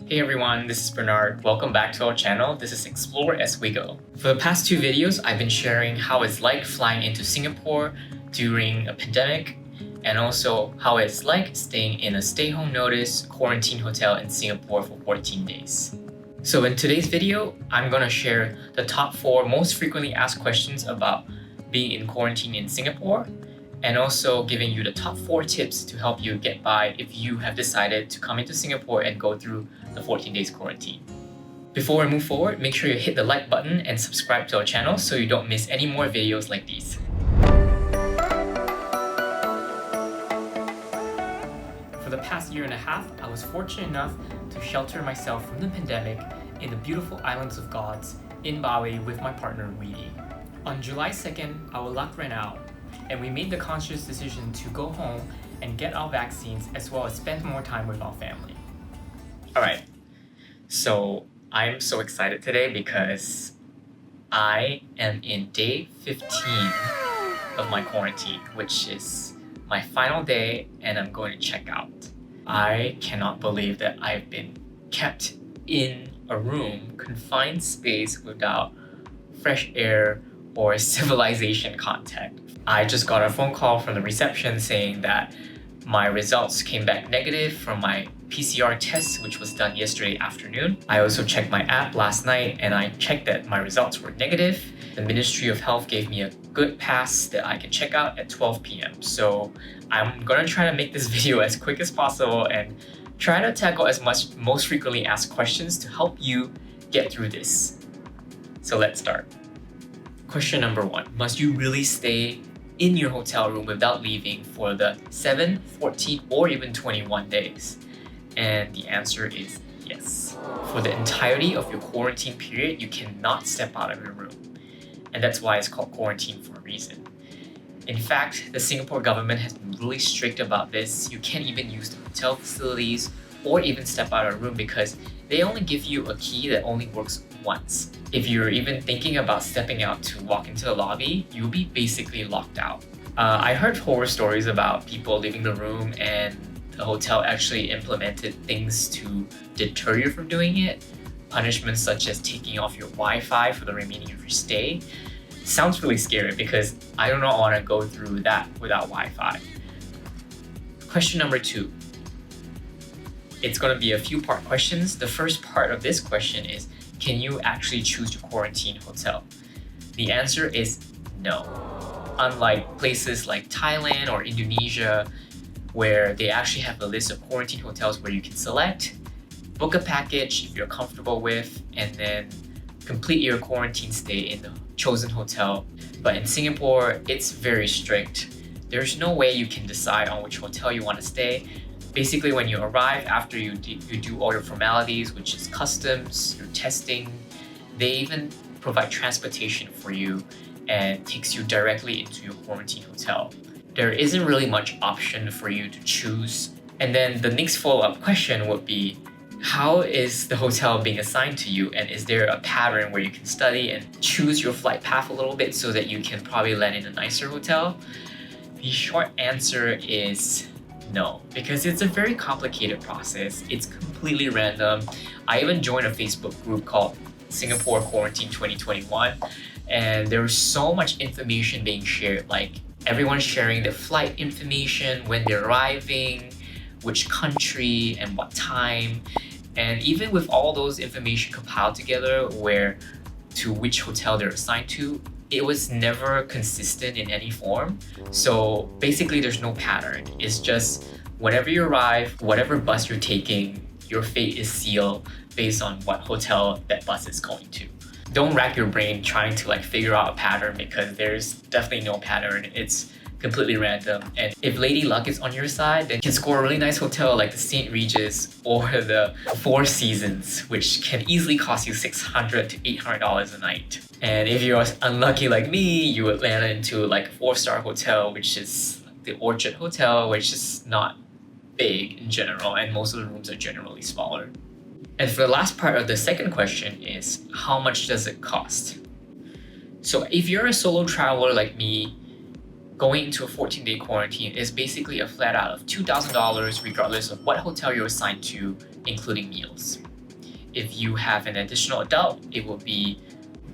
Hey everyone, this is Bernard. Welcome back to our channel. This is exploreaswego. For the past two videos, I've been sharing how it's like flying into Singapore during a pandemic and also how it's like staying in a stay-home notice quarantine hotel in Singapore for 14 days. So in today's video, I'm going to share the top 4 most frequently asked questions about being in quarantine in Singapore, and also giving you the top 4 tips to help you get by if you have decided to come into Singapore and go through the 14 days quarantine. Before we move forward, make sure you hit the like button and subscribe to our channel so you don't miss any more videos like these. For the past year and a half, I was fortunate enough to shelter myself from the pandemic in the beautiful Islands of Gods in Bali with my partner Reedy. On July 2nd, our luck ran out, and we made the conscious decision to go home and get our vaccines as well as spend more time with our family. Alright, so I'm so excited today because I am in day 15 of my quarantine, which is my final day, and I'm going to check out. I cannot believe that I've been kept in a room, confined space without fresh air or civilization contact. I just got a phone call from the reception saying that my results came back negative from my PCR test, which was done yesterday afternoon. I also checked my app last night and I checked that my results were negative. The Ministry of Health gave me a good pass that I can check out at 12 p.m. So I'm gonna try to make this video as quick as possible and try to tackle as much most frequently asked questions to help you get through this. So let's start. Question number 1, must you really stay in your hotel room without leaving for the 7, 14, or even 21 days? And the answer is yes. For the entirety of your quarantine period, you cannot step out of your room. And that's why it's called quarantine for a reason. In fact, the Singapore government has been really strict about this. You can't even use the hotel facilities or even step out of a room because they only give you a key that only works once. If you're even thinking about stepping out to walk into the lobby, you'll be basically locked out. I heard horror stories about people leaving the room and the hotel actually implemented things to deter you from doing it. Punishments such as taking off your Wi-Fi for the remaining of your stay. Sounds really scary because I do not want to go through that without Wi-Fi. Question number 2. It's going to be a few part questions. The first part of this question is, can you actually choose your quarantine hotel? The answer is no. Unlike places like Thailand or Indonesia, where they actually have a list of quarantine hotels where you can select, book a package if you're comfortable with, and then complete your quarantine stay in the chosen hotel. But in Singapore, it's very strict. There's no way you can decide on which hotel you want to stay. Basically, when you arrive, after you do all your formalities, which is customs, your testing, they even provide transportation for you and takes you directly into your quarantine hotel. There isn't really much option for you to choose. And then the next follow-up question would be, how is the hotel being assigned to you? And is there a pattern where you can study and choose your flight path a little bit so that you can probably land in a nicer hotel? The short answer is no, because it's a very complicated process. It's completely random. I even joined a Facebook group called Singapore Quarantine 2021, and there was so much information being shared, like everyone sharing their flight information, when they're arriving, which country and what time. And even with all those information compiled together, where to which hotel they're assigned to, it was never consistent in any form. So basically there's no pattern. It's just whenever you arrive, whatever bus you're taking, your fate is sealed based on what hotel that bus is going to. Don't rack your brain trying to figure out a pattern because there's definitely no pattern. It's completely random. And if Lady Luck is on your side, then you can score a really nice hotel like the St. Regis or the Four Seasons, which can easily cost you $600 to $800 a night. And if you're unlucky like me, you would land into a 4-star hotel, which is the Orchard Hotel, which is not big in general, and most of the rooms are generally smaller. And for the last part of the second question is, how much does it cost? So if you're a solo traveler like me, going into a 14-day quarantine is basically a flat out of $2,000 regardless of what hotel you're assigned to, including meals. if you have an additional adult, it will be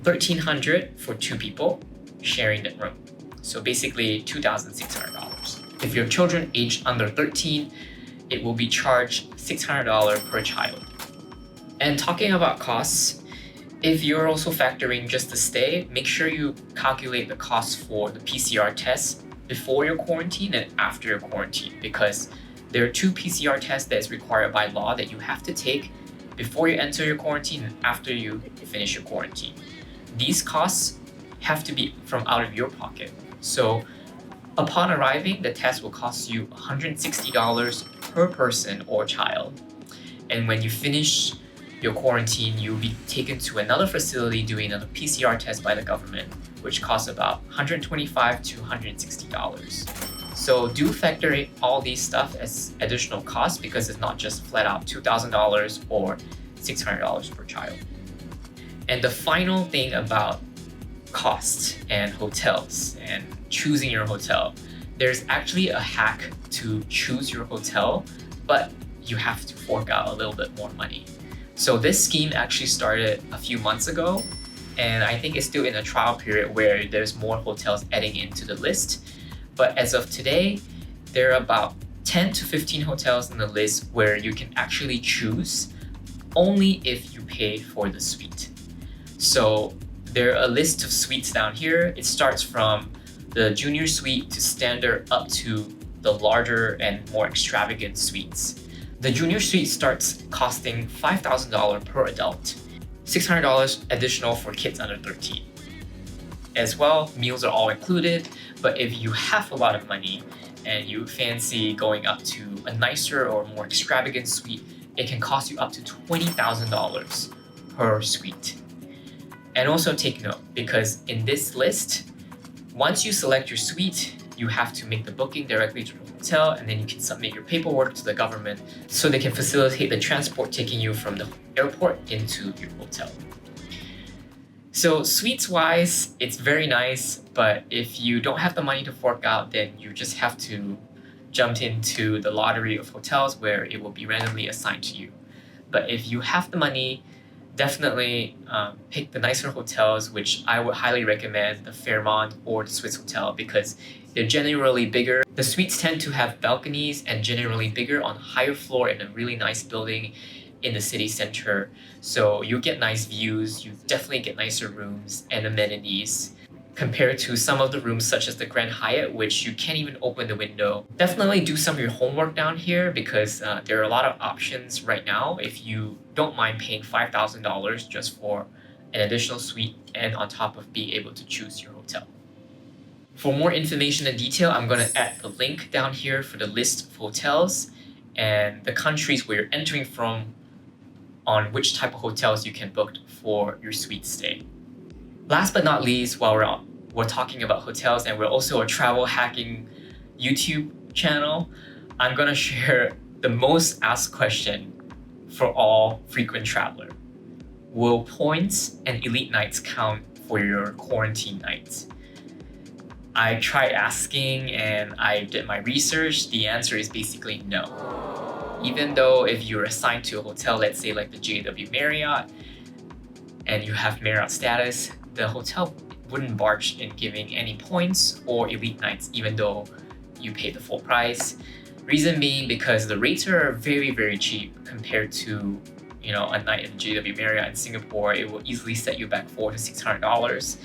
$1,300 for 2 people sharing the room. So basically $2,600. If your children aged under 13, it will be charged $600 per child. And talking about costs, if you're also factoring just the stay, make sure you calculate the cost for the PCR test before your quarantine and after your quarantine, because there are 2 PCR tests that is required by law that you have to take before you enter your quarantine and after you finish your quarantine. These costs have to be from out of your pocket. So upon arriving, the test will cost you $160 per person or child. And when you finish your quarantine, you'll be taken to another facility doing another PCR test by the government, which costs about $125 to $160. So do factor in all these stuff as additional costs, because it's not just flat out $2,000 or $600 per child. And the final thing about costs and hotels and choosing your hotel, there's actually a hack to choose your hotel, but you have to fork out a little bit more money. So this scheme actually started a few months ago, and I think it's still in a trial period where there's more hotels adding into the list. But as of today, there are about 10 to 15 hotels in the list where you can actually choose only if you pay for the suite. So there are a list of suites down here. It starts from the junior suite to standard up to the larger and more extravagant suites. The junior suite starts costing $5,000 per adult, $600 additional for kids under 13. As well, meals are all included, but if you have a lot of money and you fancy going up to a nicer or more extravagant suite, it can cost you up to $20,000 per suite. And also take note, because in this list, once you select your suite, you have to make the booking directly to the hotel, and then you can submit your paperwork to the government so they can facilitate the transport taking you from the airport into your hotel. So suites wise, it's very nice, but if you don't have the money to fork out, then you just have to jump into the lottery of hotels where it will be randomly assigned to you. But if you have the money, definitely pick the nicer hotels, which I would highly recommend the Fairmont or the Swiss Hotel, because they're generally bigger. The suites tend to have balconies and generally bigger on higher floor in a really nice building in the city center. So you get nice views, you definitely get nicer rooms and amenities compared to some of the rooms such as the Grand Hyatt, which you can't even open the window. Definitely do some of your homework down here, because there are a lot of options right now if you don't mind paying $5,000 just for an additional suite and on top of being able to choose your hotel. For more information and detail, I'm going to add the link down here for the list of hotels and the countries where you're entering from on which type of hotels you can book for your suite stay. Last but not least, while we're talking about hotels and we're also a travel hacking YouTube channel, I'm going to share the most asked question for all frequent traveler. Will points and elite nights count for your quarantine nights? I tried asking and I did my research. The answer is basically no. Even though if you're assigned to a hotel, let's say like the JW Marriott, and you have Marriott status, the hotel wouldn't barge in giving any points or elite nights, even though you pay the full price. Reason being because the rates are very, very cheap compared to a night in JW Marriott in Singapore. It will easily set you back $400 to $600.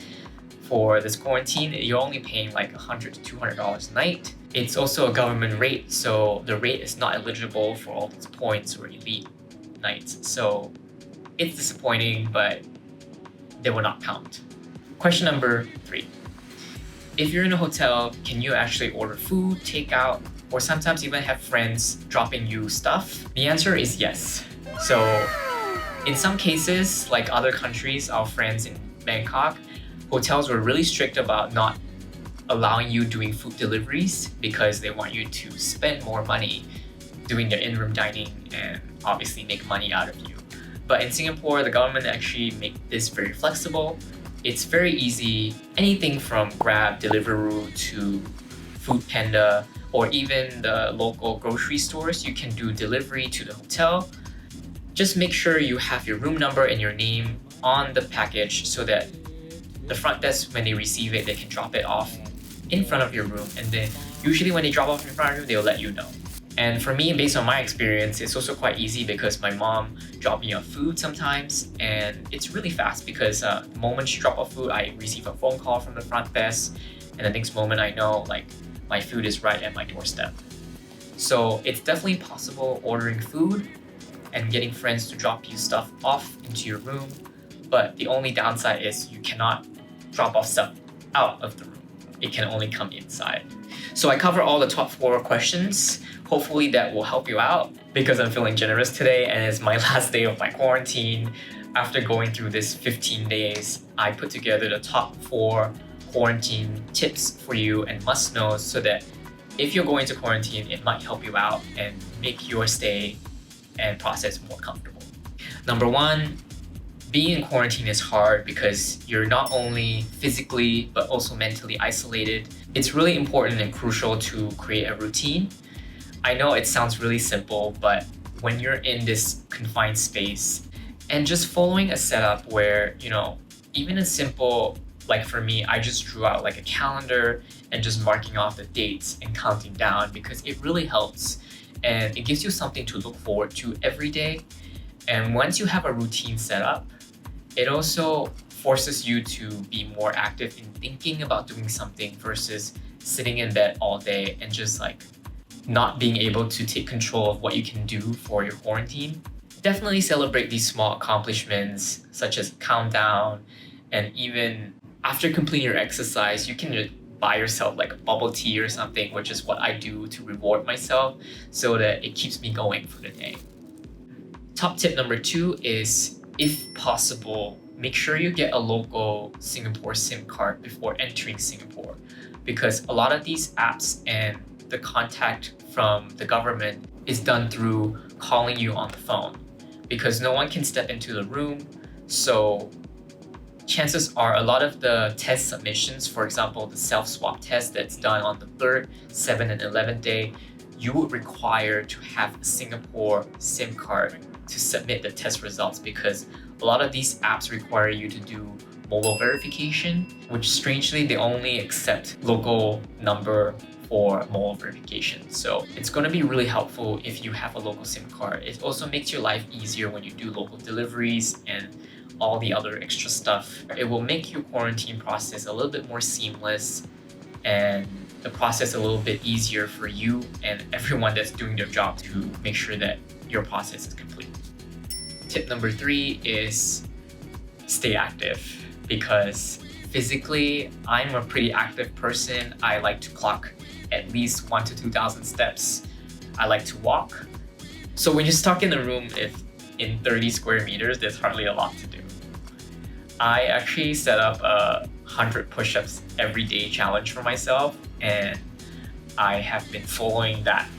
For this quarantine, you're only paying like $100 to $200 a night. It's also a government rate, so the rate is not eligible for all these points or elite nights. So it's disappointing, but they will not count. Question number 3. If you're in a hotel, can you actually order food, takeout, or sometimes even have friends dropping you stuff? The answer is yes. So in some cases, like other countries, our friends in Bangkok, hotels were really strict about not allowing you doing food deliveries because they want you to spend more money doing their in-room dining and obviously make money out of you. But in Singapore, the government actually make this very flexible. It's very easy. Anything from Grab, Deliveroo to Food Panda, or even the local grocery stores, you can do delivery to the hotel. Just make sure you have your room number and your name on the package so that the front desk, when they receive it, they can drop it off in front of your room, and then usually when they drop off in front of you, they'll let you know. And for me, based on my experience, it's also quite easy because my mom dropped me off food sometimes, and it's really fast because the moment she dropped off food, I receive a phone call from the front desk, and the next moment I know like my food is right at my doorstep. So it's definitely possible ordering food and getting friends to drop you stuff off into your room, but the only downside is you cannot drop off stuff out of the room. It can only come inside. So I cover all the top 4 questions. Hopefully that will help you out because I'm feeling generous today and it's my last day of my quarantine. After going through this 15 days, I put together the top 4 quarantine tips for you and must-knows so that if you're going to quarantine, it might help you out and make your stay and process more comfortable. Number 1, being in quarantine is hard because you're not only physically but also mentally isolated. It's really important and crucial to create a routine. I know it sounds really simple, but when you're in this confined space and just following a setup where, even a simple, like for me, I just drew out like a calendar and just marking off the dates and counting down because it really helps and it gives you something to look forward to every day. And once you have a routine set up, it also forces you to be more active in thinking about doing something versus sitting in bed all day and just like not being able to take control of what you can do for your quarantine. Definitely celebrate these small accomplishments such as countdown, and even after completing your exercise, you can just buy yourself like a bubble tea or something, which is what I do to reward myself so that it keeps me going for the day. Top tip number 2 is, if possible, make sure you get a local Singapore SIM card before entering Singapore because a lot of these apps and the contact from the government is done through calling you on the phone because no one can step into the room. So chances are a lot of the test submissions, for example, the self-swab test that's done on the 3rd, 7th, and 11th day, you would require to have a Singapore SIM card to submit the test results because a lot of these apps require you to do mobile verification, which strangely they only accept local number for mobile verification. So it's going to be really helpful if you have a local SIM card. It also makes your life easier when you do local deliveries and all the other extra stuff. It will make your quarantine process a little bit more seamless and the process a little bit easier for you and everyone that's doing their job to make sure that your process is complete. Tip number 3 is stay active because physically, I'm a pretty active person. I like to clock at least 1,000 to 2,000 steps. I like to walk. So when you're stuck in a room in 30 square meters, there's hardly a lot to do. I actually set up a 100 push-ups every day challenge for myself, and I have been following that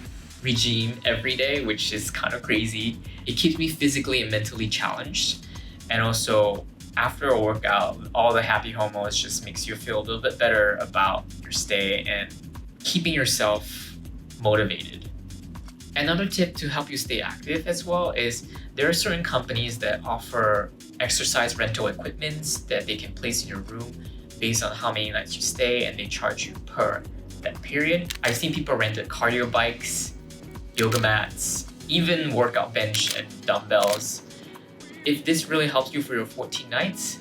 regime every day, which is kind of crazy. It keeps me physically and mentally challenged, and also after a workout, all the happy hormones just makes you feel a little bit better about your stay and keeping yourself motivated. Another tip to help you stay active as well is there are certain companies that offer exercise rental equipments that they can place in your room based on how many nights you stay, and they charge you per that period. I've seen people rented cardio bikes, yoga mats, even workout bench and dumbbells. If this really helps you for your 14 nights,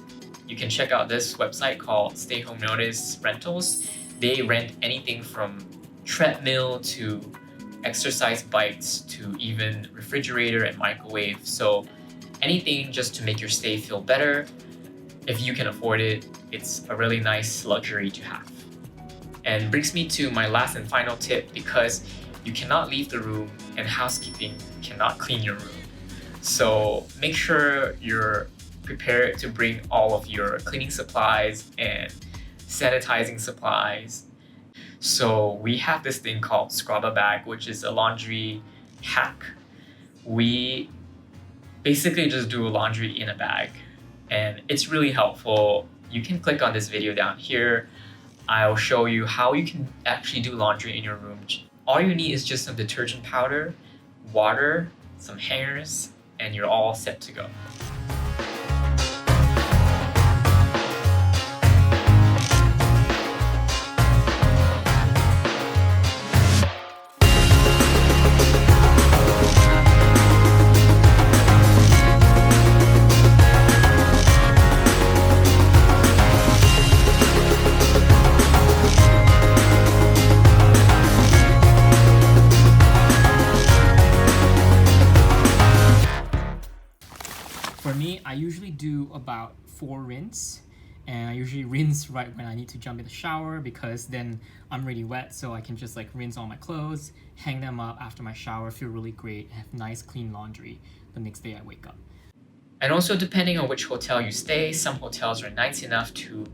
you can check out this website called Stay Home Notice Rentals. They rent anything from treadmill to exercise bikes to even refrigerator and microwave. So anything just to make your stay feel better. If you can afford it, it's a really nice luxury to have. And brings me to my last and final tip, because you cannot leave the room and housekeeping cannot clean your room. So make sure you're prepared to bring all of your cleaning supplies and sanitizing supplies. So we have this thing called Scrubba Bag, which is a laundry hack. We basically just do laundry in a bag, and it's really helpful. You can click on this video down here. I'll show you how you can actually do laundry in your room. All you need is just some detergent powder, water, some hangers, and you're all set to go. For me, I usually do about 4 rinse, and I usually rinse right when I need to jump in the shower because then I'm really wet, so I can just like rinse all my clothes, hang them up after my shower, feel really great, have nice clean laundry the next day I wake up. And also, depending on which hotel you stay, some hotels are nice enough to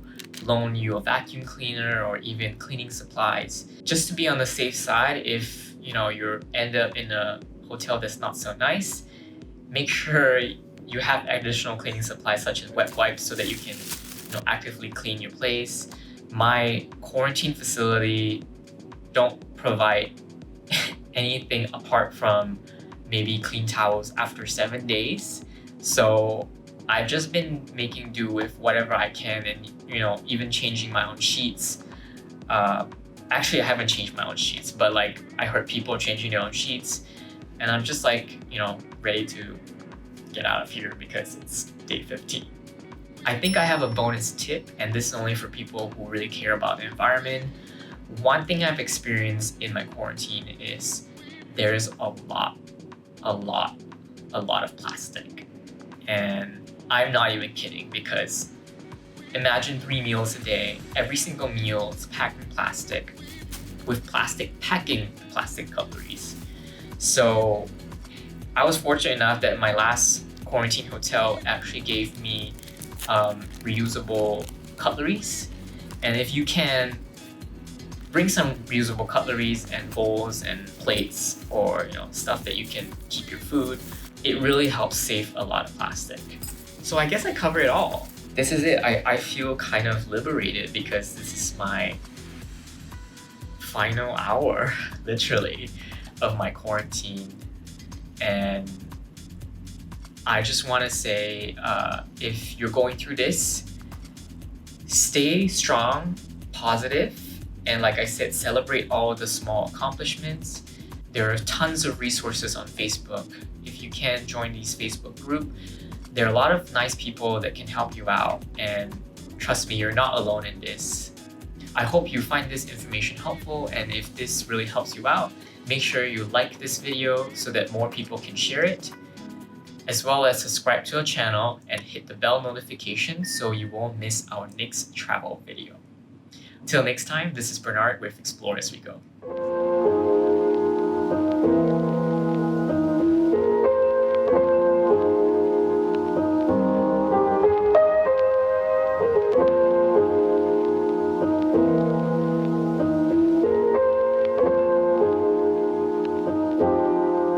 loan you a vacuum cleaner or even cleaning supplies. Just to be on the safe side, if you end up in a hotel that's not so nice, make sure you have additional cleaning supplies such as wet wipes so that you can actively clean your place. My quarantine facility don't provide anything apart from maybe clean towels after 7 days. So I've just been making do with whatever I can, and even changing my own sheets. Actually, I haven't changed my own sheets, but like I heard people changing their own sheets, and I'm just like ready to get out of here because it's day 15. I think I have a bonus tip, and this is only for people who really care about the environment. One thing I've experienced in my quarantine is there's a lot of plastic. And I'm not even kidding, because imagine 3 meals a day. Every single meal is packed in plastic, with plastic packing plastic cutleries. So I was fortunate enough that my last quarantine hotel actually gave me reusable cutleries. And if you can bring some reusable cutleries and bowls and plates, or stuff that you can keep your food, it really helps save a lot of plastic. So I guess I covered it all. This is it. I feel kind of liberated because this is my final hour, literally, of my quarantine. And I just want to say, if you're going through this, stay strong, positive, and like I said, celebrate all the small accomplishments. There are tons of resources on Facebook. If you can join these Facebook group, there are a lot of nice people that can help you out, and trust me, you're not alone in this. I hope you find this information helpful, and if this really helps you out, make sure you like this video so that more people can share it, as well as subscribe to our channel and hit the bell notification so you won't miss our next travel video. Till next time, this is Bernard with Explore As We Go.